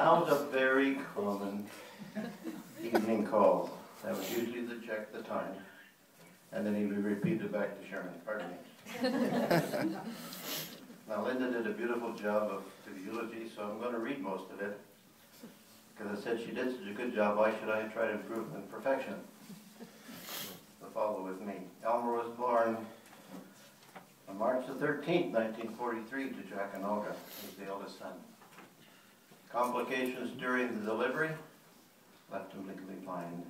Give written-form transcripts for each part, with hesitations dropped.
Now the very common evening call. That was usually to check the time. And then he would repeat it back to Sharon. Pardon me. Now Linda did a beautiful job of the eulogy, so I'm going to read most of it. Because I said she did such a good job, why should I try to improve in perfection? So follow with me. Elmer was born on March the 13th, 1943 to Jack and Olga, who was the eldest son. Complications during the delivery left him legally blind.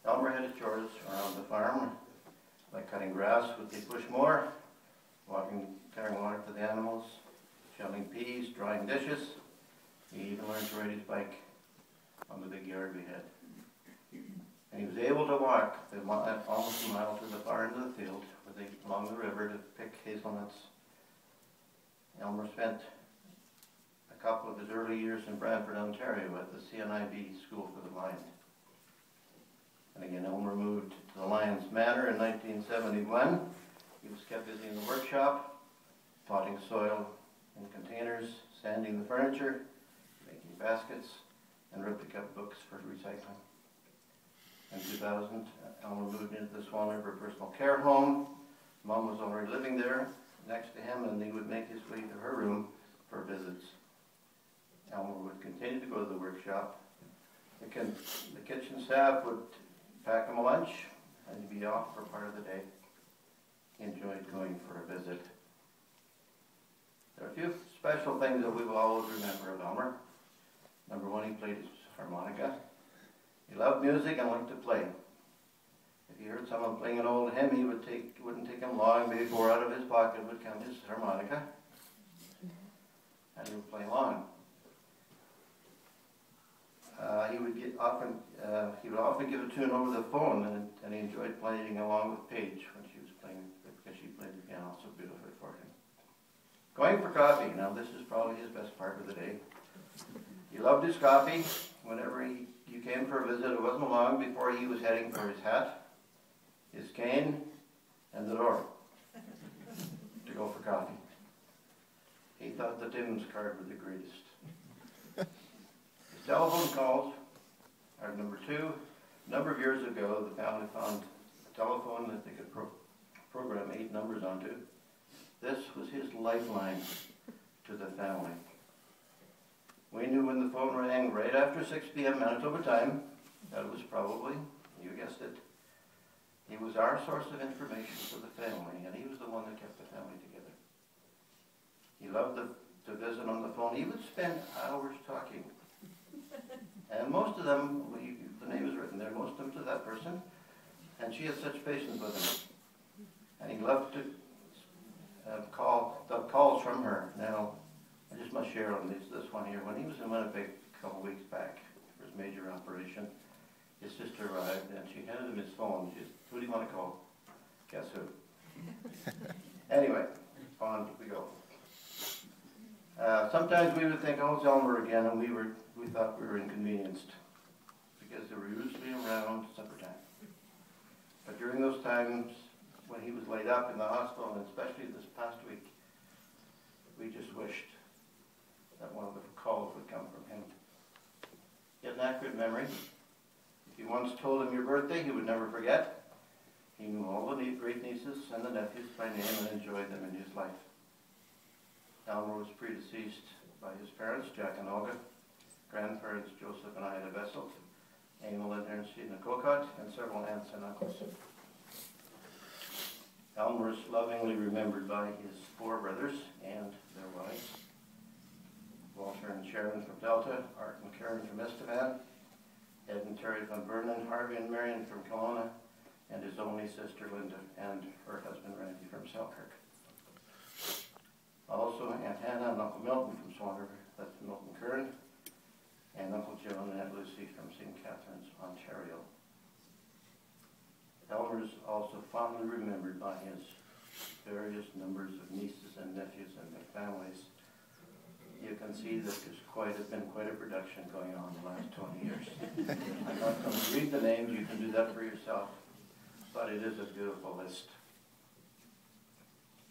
Elmer had his chores around the farm, like cutting grass with the push mower, carrying water for the animals, shelling peas, drying dishes. He even learned to ride his bike on the big yard we had. And he was able to walk almost a mile to the far end of the field along the river to pick hazelnuts. Elmer spent a couple of his early years in Brantford, Ontario at the CNIB School for the Blind. And again, Elmer moved to the Lions Manor in 1971. He was kept busy in the workshop, potting soil in containers, sanding the furniture, making baskets, and ripping up books for recycling. In 2000, Elmer moved into the Swan River Personal Care Home. Mom was already living there next to him, and he would make his way to her room for visits. Elmer would continue to go to the workshop. The kitchen staff would pack him a lunch, and he'd be off for part of the day. He enjoyed going for a visit. There are a few special things that we will always remember of Elmer. Number one, he played his harmonica. He loved music and liked to play. If he heard someone playing an old hymn, it wouldn't take him long before out of his pocket would come his harmonica, and he would play along. He would often give a tune over the phone, and he enjoyed playing along with Paige when she was playing, because she played the piano so beautifully for him. Going for coffee. Now this is probably his best part of the day. He loved his coffee. Whenever you came for a visit, it wasn't long before he was heading for his hat, his cane, and the door to go for coffee. He thought the Tim's card was the greatest. His telephone calls are number two. A number of years ago, the family found a telephone that they could program 8 numbers onto. This was his lifeline to the family. We knew when the phone rang right after 6 p.m. Manitoba time, that it was probably, you guessed it, he was our source of information for the family, and he was the one that kept the family together. He loved to visit on the phone. He would spend hours talking. And most of them, the name is written there, most of them to that person, and she had such patience with him. And he loved to call the calls from her. Now, I just must share on this one here. When he was in Winnipeg a couple of weeks back for his major operation, his sister arrived and she handed him his phone. She said, "Who do you want to call?" Guess who? Anyway, on we go. Sometimes we would think, "Oh, it's Elmer again," and we thought we were inconvenienced because they were usually around supper time. But during those times when he was laid up in the hospital, and especially this past week, we just wished that one of the calls would come from him. He had an accurate memory. If you once told him your birthday, he would never forget. He knew all the great nieces and the nephews by name and enjoyed them in his life. Elmer was predeceased by his parents, Jack and Olga, grandparents Joseph and Ida Beselt, Emil and Ernestine Kokot, and several aunts and uncles. Elmer is lovingly remembered by his 4 brothers and their wives, Walter and Sharon from Delta, Art and Karen from Estevan, Ed and Terry from Vernon, Harvey and Marion from Kelowna, and his only sister Linda and her husband Randy from Selkirk. Also Aunt Hannah and Uncle Milton from Swan River, that's Milton Kern, and Uncle Joan and Aunt Lucy from St. Catharines, Ontario. Elmer is also fondly remembered by his various numbers of nieces and nephews and their families. You can see that there's been quite a production going on in the last 20 years. I'm not going to read the names, you can do that for yourself, but it is a beautiful list.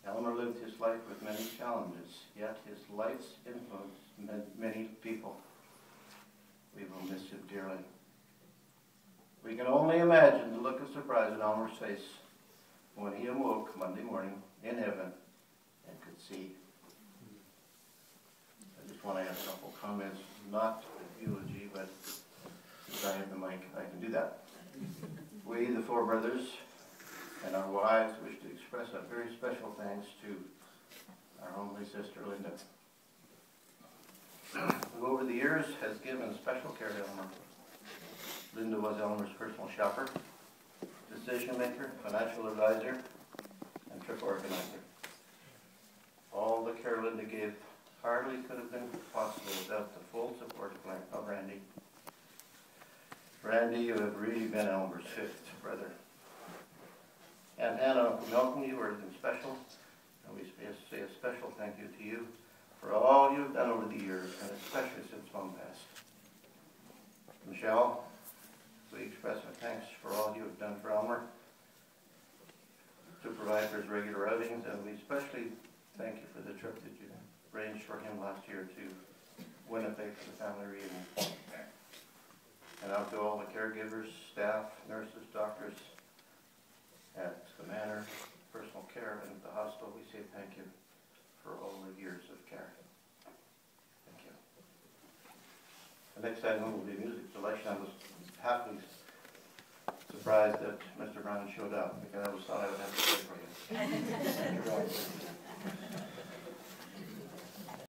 Elmer lived his life with many challenges, yet his life's influence many people. We will miss him dearly. We can only imagine the look of surprise on Elmer's face when he awoke Monday morning in heaven and could see. I just want to add a couple comments, not eulogy, but since I have the mic, I can do that. We, the four brothers, and our wives wish to express a very special thanks to our only sister, Linda, who over the years has given special care to Elmer. Linda was Elmer's personal shopper, decision maker, financial advisor, and trip organizer. All the care Linda gave hardly could have been possible without the full support of Randy. Randy, you have really been Elmer's fifth brother. And Hannah, Malcolm, you are special, and we say a special thank you to you for all you've done over the years, and especially since Mom passed. Michelle, we express our thanks for all you have done for Elmer to provide for his regular outings, and we especially thank you for the trip that you arranged for him last year to Winnipeg for the family reunion. And out to all the caregivers, staff, nurses, doctors at the Manor, personal care, and at the hospital, we say thank you for all the years of care. Thank you. The next item will be music selection. I was happily surprised that Mr. Brown showed up because I thought I would have to play for you. Thank you, Brown.